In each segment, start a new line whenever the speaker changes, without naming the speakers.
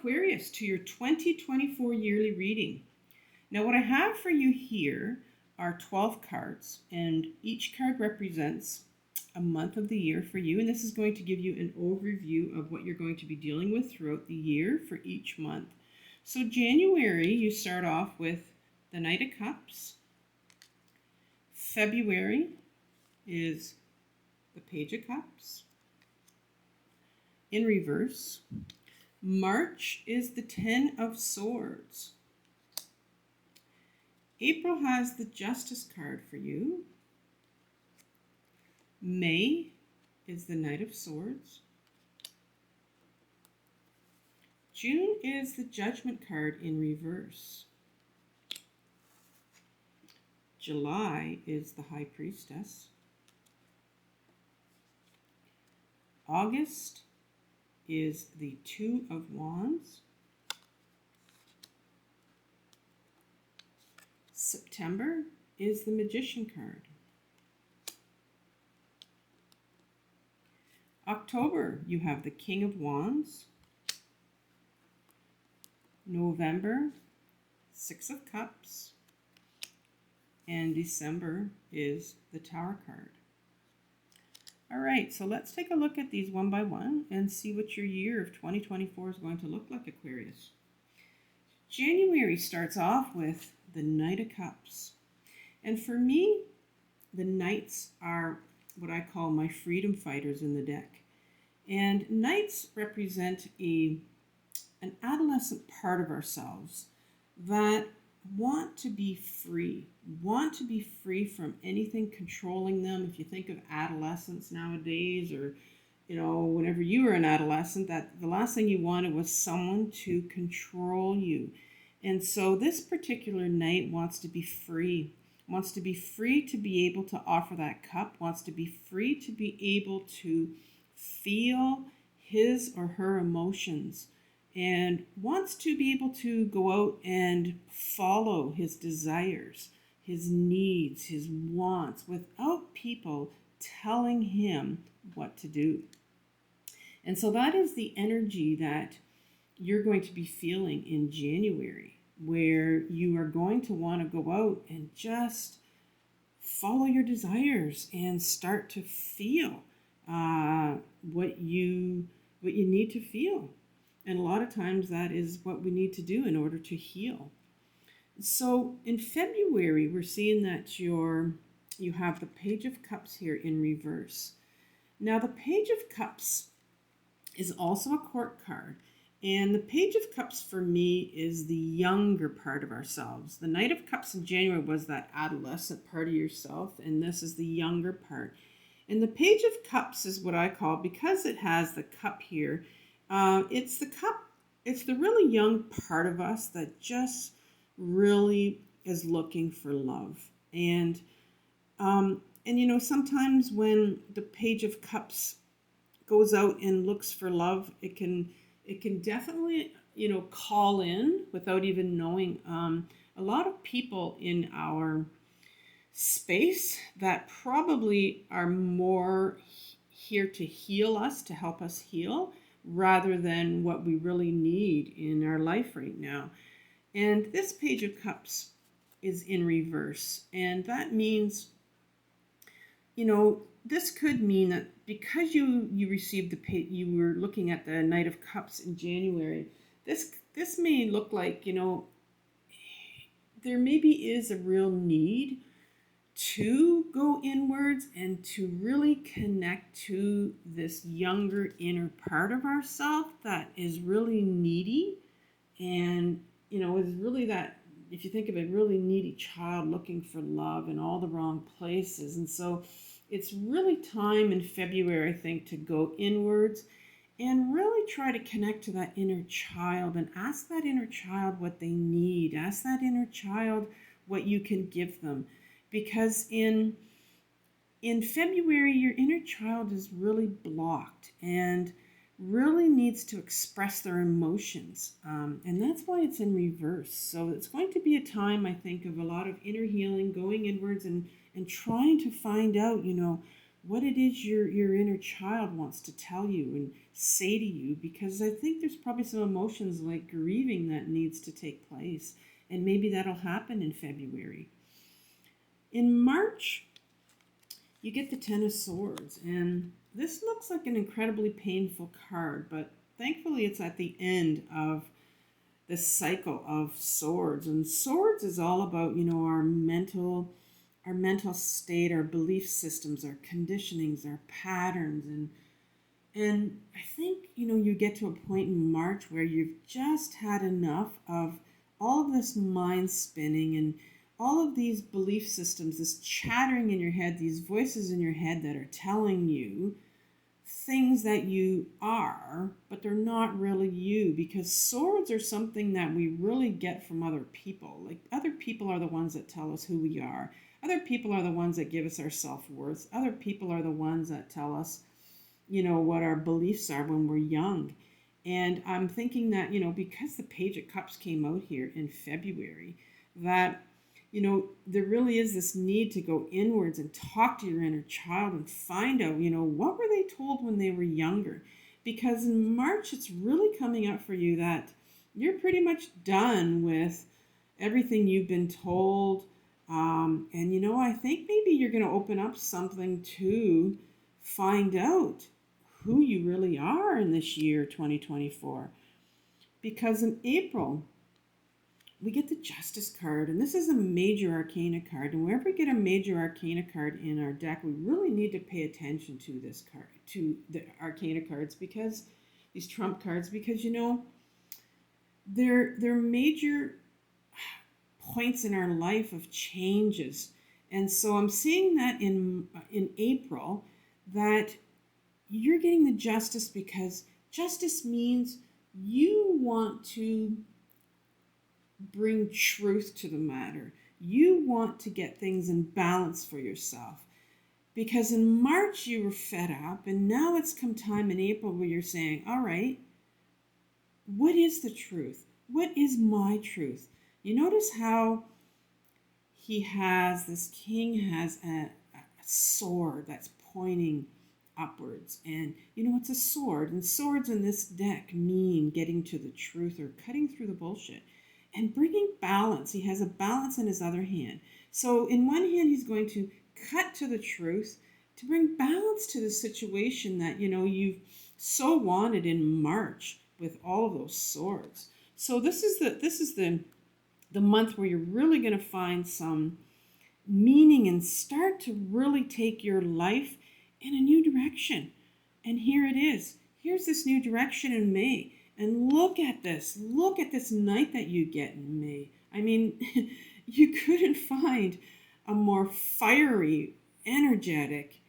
Aquarius, to your 2024 yearly reading. Now, what I have for you here are 12 cards, and each card represents a month of the year for you, and this is going to give you an overview of what you're going to be dealing with throughout the year for each month. So January, you start off with the Knight of Cups. February is the Page of Cups in reverse. March is the Ten of Swords. April has the Justice card for you. May is the Knight of Swords. June is the Judgment card in reverse. July is the High Priestess. August is the Two of Wands. September is the Magician card. October, you have the King of Wands. November, Six of Cups. And December is the Tower card. All right, so let's take a look at these one by one and see what your year of 2024 is going to look like, Aquarius. January starts off with the Knight of Cups. And for me, the Knights are what I call my freedom fighters in the deck. And Knights represent an adolescent part of ourselves that want to be free from anything controlling them. If you think of adolescents nowadays, or whenever you were an adolescent, that the last thing you wanted was someone to control you. And so this particular knight wants to be free, to be able to offer that cup, wants to be free to be able to feel his or her emotions, and wants to be able to go out and follow his desires, his needs, his wants, without people telling him what to do. And so that is the energy that you're going to be feeling in January, where you are going to want to go out and just follow your desires and start to feel what you need to feel. And a lot of times that is what we need to do in order to heal. So in February, we're seeing that you have the Page of Cups here in reverse. Now the Page of Cups is also a court card. And the Page of Cups for me is the younger part of ourselves. The Knight of Cups in January was that adolescent part of yourself, and this is the younger part. And the Page of Cups is what I call, because it has the cup here, it's the really young part of us that just really is looking for love. And sometimes when the Page of Cups goes out and looks for love, it can definitely, call in without even knowing. A lot of people in our space that probably are more here to heal us, to help us heal, rather than what we really need in our life right now. And this Page of Cups is in reverse. And that means, this could mean that because you received you were looking at the Knight of Cups in January, this may look like, there maybe is a real need to go inwards and to really connect to this younger inner part of ourselves that is really needy, and is really that, if you think of a really needy child looking for love in all the wrong places. And so it's really time in February, I think, to go inwards and really try to connect to that inner child and ask that inner child what they need. Ask that inner child what you can give them. Because in February, your inner child is really blocked and really needs to express their emotions. And that's why it's in reverse. So it's going to be a time, I think, of a lot of inner healing, going inwards and trying to find out, what it is your inner child wants to tell you and say to you, because I think there's probably some emotions like grieving that needs to take place, and maybe that'll happen in February. In March, you get the Ten of Swords, and this looks like an incredibly painful card, but thankfully it's at the end of the cycle of swords. And swords is all about, our mental state, our belief systems, our conditionings, our patterns. And I think, you get to a point in March where you've just had enough of all of this mind spinning and all of these belief systems, this chattering in your head, these voices in your head that are telling you things that you are, but they're not really you, because swords are something that we really get from other people. Like, other people are the ones that tell us who we are. Other people are the ones that give us our self-worth. Other people are the ones that tell us, what our beliefs are when we're young. And I'm thinking that, because the Page of Cups came out here in February, that there really is this need to go inwards and talk to your inner child and find out, what were they told when they were younger? Because in March, it's really coming up for you that you're pretty much done with everything you've been told. And, I think maybe you're going to open up something to find out who you really are in this year, 2024. Because in April, we get the Justice card, and this is a major arcana card. And whenever we get a major arcana card in our deck, we really need to pay attention to this card, to the arcana cards, because these trump cards, because they're major points in our life of changes. And so I'm seeing that in April, that you're getting the Justice, because justice means you want to bring truth to the matter. You want to get things in balance for yourself, because in March you were fed up, and now it's come time in April where you're saying, all right, what is the truth? What is my truth? You notice how this king has a sword that's pointing upwards, and it's a sword, and swords in this deck mean getting to the truth or cutting through the bullshit and bringing balance. He has a balance in his other hand. So in one hand, he's going to cut to the truth to bring balance to the situation that, you've so wanted in March with all of those swords. So this is the month where you're really going to find some meaning and start to really take your life in a new direction. And here it is. Here's this new direction in May. And look at this night that you get in May. I mean, you couldn't find a more fiery, energetic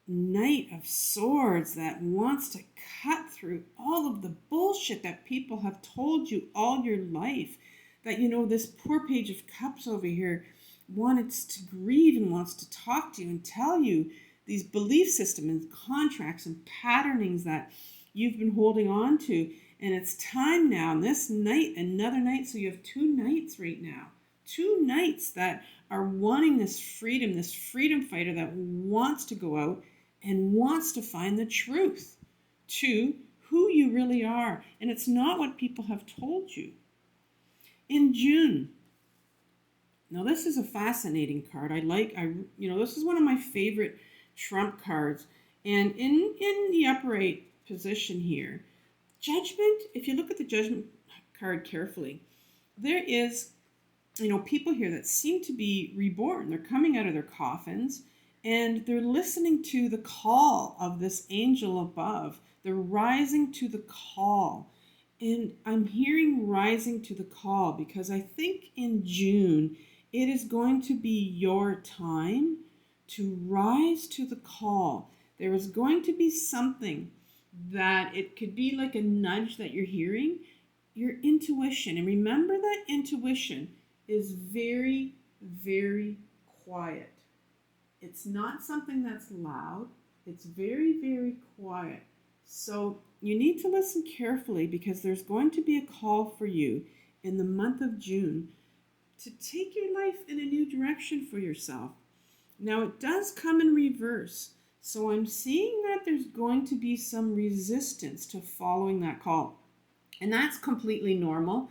Knight of Swords that wants to cut through all of the bullshit that people have told you all your life. That, this poor Page of Cups over here wants to grieve and wants to talk to you and tell you these belief systems and contracts and patternings that you've been holding on to. And it's time now, and this night, another night, so you have two nights right now. Two nights that are wanting this freedom fighter that wants to go out and wants to find the truth to who you really are. And it's not what people have told you. In June, now this is a fascinating card. This is one of my favorite trump cards. And in the upright position here, Judgment, if you look at the Judgment card carefully, there is, people here that seem to be reborn. They're coming out of their coffins, and they're listening to the call of this angel above. They're rising to the call. And I'm hearing rising to the call because I think in June, it is going to be your time to rise to the call. There is going to be something that it could be like a nudge that you're hearing, your intuition. And remember that intuition is very, very quiet. It's not something that's loud. It's very, very quiet. So you need to listen carefully, because there's going to be a call for you in the month of June to take your life in a new direction for yourself. Now, it does come in reverse. So I'm seeing that there's going to be some resistance to following that call. And that's completely normal.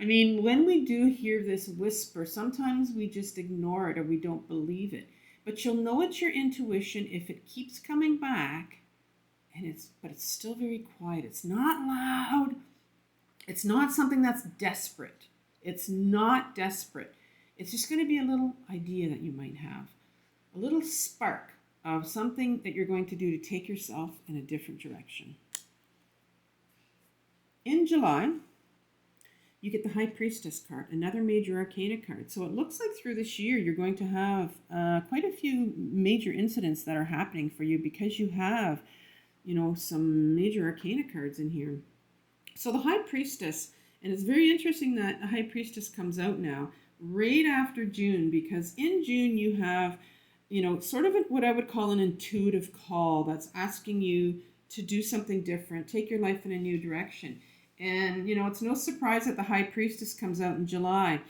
I mean, when we do hear this whisper, sometimes we just ignore it or we don't believe it. But you'll know it's your intuition if it keeps coming back, but it's still very quiet. It's not loud. It's not something that's desperate. It's not desperate. It's just going to be a little idea that you might have, a little spark of something that you're going to do to take yourself in a different direction. In July, you get the High Priestess card, another major arcana card. So it looks like through this year, you're going to have quite a few major incidents that are happening for you because you have, some major arcana cards in here. So the High Priestess, and it's very interesting that the High Priestess comes out now right after June, because in June you have, sort of what I would call an intuitive call that's asking you to do something different, take your life in a new direction. And, it's no surprise that the High Priestess comes out in July,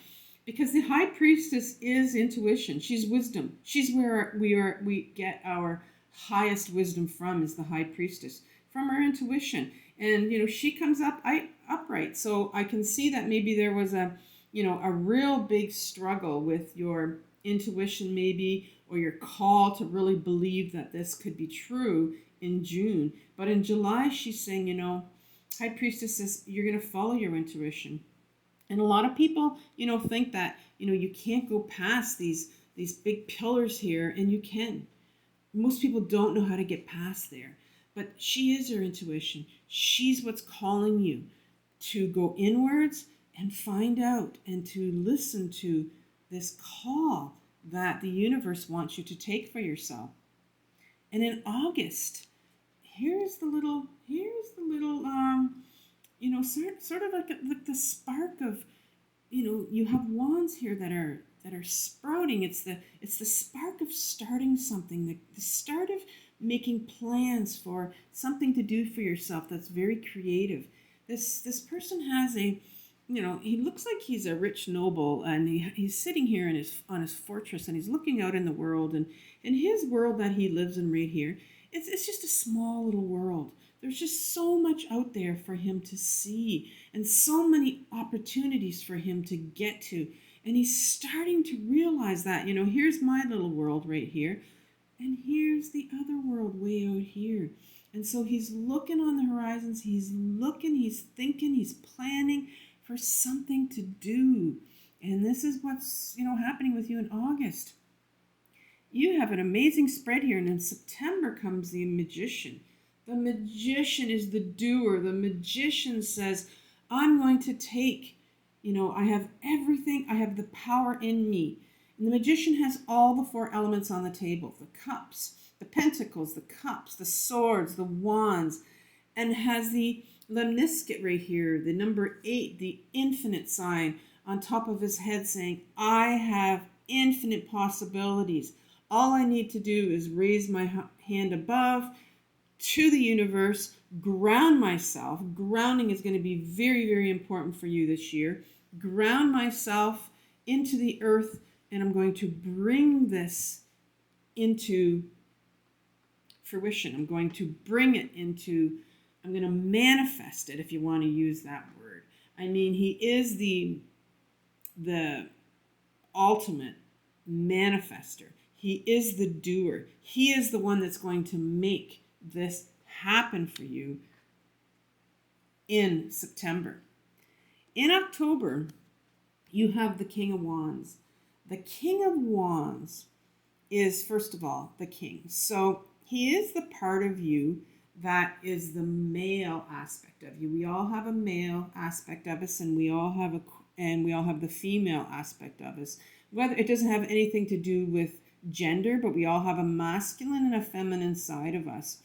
because the High Priestess is intuition. She's wisdom. She's where we get our highest wisdom from, is the High Priestess, from our intuition. And, she comes up upright. So I can see that maybe there was a real big struggle with your intuition maybe, or your call to really believe that this could be true in June. But in July, she's saying, High Priestess says you're going to follow your intuition. And a lot of people, think that, you can't go past these big pillars here, and you can. Most people don't know how to get past there. But she is your intuition. She's what's calling you to go inwards and find out and to listen to this call that the universe wants you to take for yourself. And in August, here's the little sort of like the spark of, you have wands here that are sprouting. It's the spark of starting something, the start of making plans for something to do for yourself that's very creative. This person has he looks like he's a rich noble, and he's sitting here on his fortress, and he's looking out in the world, and in his world that he lives in right here, it's just a small little world. There's just so much out there for him to see, and so many opportunities for him to get to. And he's starting to realize that, here's my little world right here, and here's the other world way out here. And so he's looking on the horizons, he's thinking, he's planning for something to do. And this is what's, happening with you in August. You have an amazing spread here, and in September comes the Magician. The Magician is the doer. The Magician says, I'm going to take, I have everything, I have the power in me. And the Magician has all the 4 elements on the table: the cups, the pentacles, the cups, the swords, the wands, and has the lemniscate right here, the number 8, the infinite sign on top of his head, saying, I have infinite possibilities. All I need to do is raise my hand above to the universe, ground myself. Grounding is going to be very, very important for you this year. Ground myself into the earth, and I'm going to bring this into fruition. I'm going to bring it into, I'm going to manifest it, if you want to use that word. I mean, he is the ultimate manifester. He is the doer. He is the one that's going to make this happen for you in September. In October, you have the King of Wands. The King of Wands is, first of all, the king. So he is the part of you that is the male aspect of you. We all have a male aspect of us, and we all have the female aspect of us. Whether it doesn't have anything to do with gender, but we all have a masculine and a feminine side of us.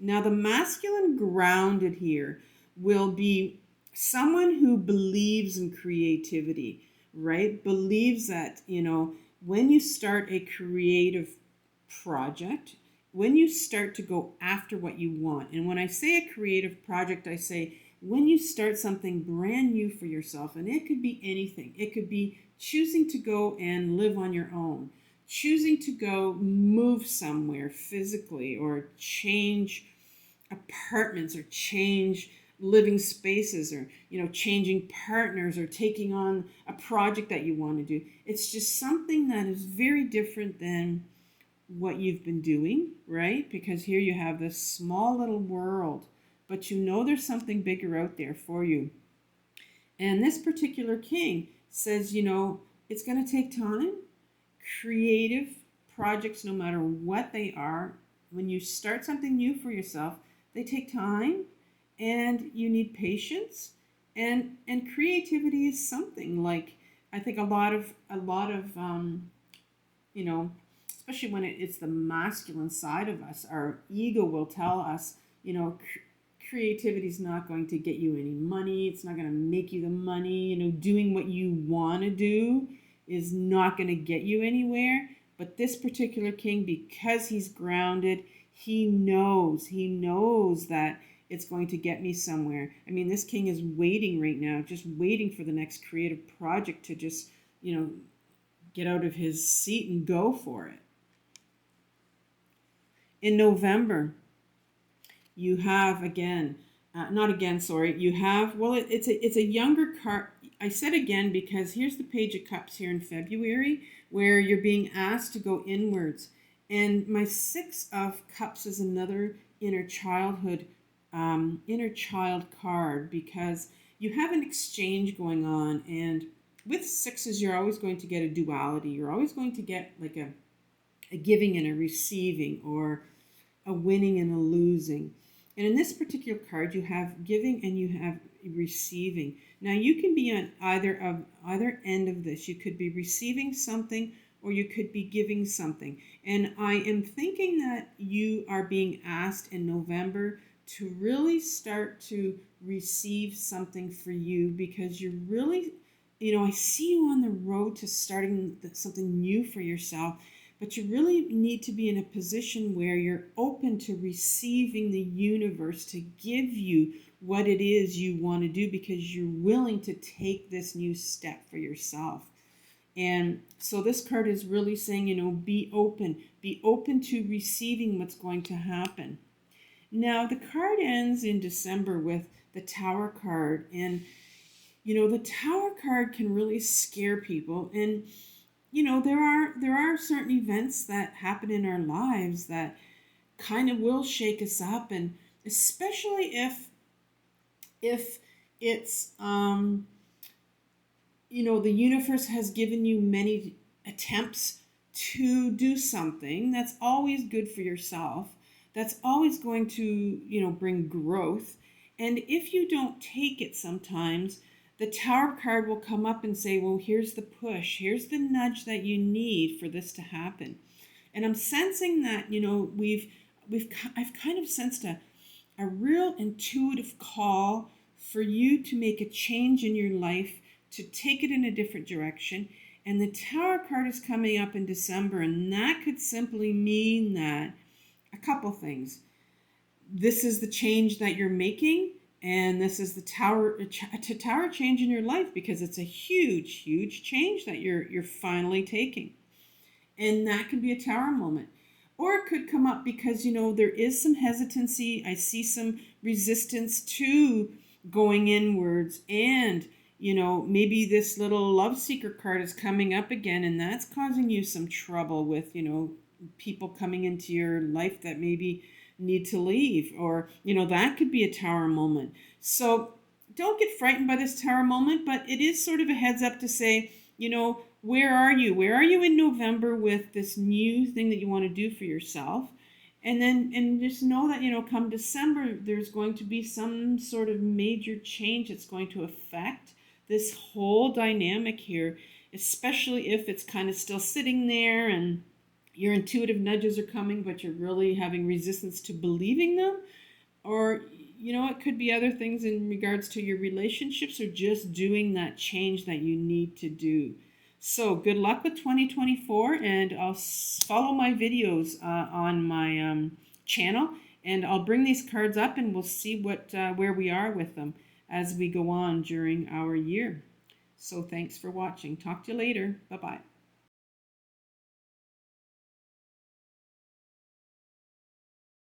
Now, the masculine grounded here will be someone who believes in creativity, right? Believes that, when you start a creative project, when you start to go after what you want, and when I say a creative project, I say when you start something brand new for yourself, and it could be anything. It could be choosing to go and live on your own, choosing to go move somewhere physically, or change apartments, or change living spaces, or changing partners, or taking on a project that you want to do. It's just something that is very different than what you've been doing, right? Because here you have this small little world, but there's something bigger out there for you. And this particular king says, it's going to take time. Creative projects, no matter what they are, when you start something new for yourself, they take time, and you need patience, and creativity is something like, I think a lot of especially when it's the masculine side of us, our ego will tell us, creativity is not going to get you any money. It's not going to make you the money. Doing what you want to do is not going to get you anywhere. But this particular king, because he's grounded, he knows that it's going to get me somewhere. I mean, this king is waiting right now, just waiting for the next creative project to just, get out of his seat and go for it. In November, you have it's a younger card. I said again because here's the Page of Cups here in February, where you're being asked to go inwards. And my 6 of Cups is another inner child card, because you have an exchange going on. And with 6s, you're always going to get a duality. You're always going to get like a giving and a receiving, or a winning and a losing. And in this particular card, you have giving and you have receiving. Now, you can be on either end of this. You could be receiving something, or you could be giving something. And I am thinking that you are being asked in November to really start to receive something for you, because you're really, I see you on the road to starting something new for yourself. But you really need to be in a position where you're open to receiving the universe to give you what it is you want to do, because you're willing to take this new step for yourself. And so this card is really saying, be open to receiving what's going to happen. Now, the card ends in December with the Tower card. And, the Tower card can really scare people. And there are certain events that happen in our lives that kind of will shake us up, and especially if it's the universe has given you many attempts to do something that's always good for yourself, that's always going to bring growth. And if you don't take it sometimes, the Tower card will come up and say, well, here's the push, here's the nudge that you need for this to happen. And I'm sensing that, I've kind of sensed a real intuitive call for you to make a change in your life, to take it in a different direction. And the Tower card is coming up in December, and that could simply mean that a couple things. This is the change that you're making, and this is the tower change in your life, because it's a huge, huge change that you're finally taking. And that could be a Tower moment. Or it could come up because, there is some hesitancy. I see some resistance to going inwards. And, maybe this little love seeker card is coming up again, and that's causing you some trouble with, people coming into your life that maybe need to leave, or that could be a Tower moment. So don't get frightened by this Tower moment, but it is sort of a heads up to say, where are you in November with this new thing that you want to do for yourself? And just know that come December, there's going to be some sort of major change that's going to affect this whole dynamic here, especially if it's kind of still sitting there and your intuitive nudges are coming, but you're really having resistance to believing them. Or, it could be other things in regards to your relationships, or just doing that change that you need to do. So good luck with 2024, and I'll follow my videos on my channel, and I'll bring these cards up, and we'll see where we are with them as we go on during our year. So thanks for watching. Talk to you later. Bye-bye.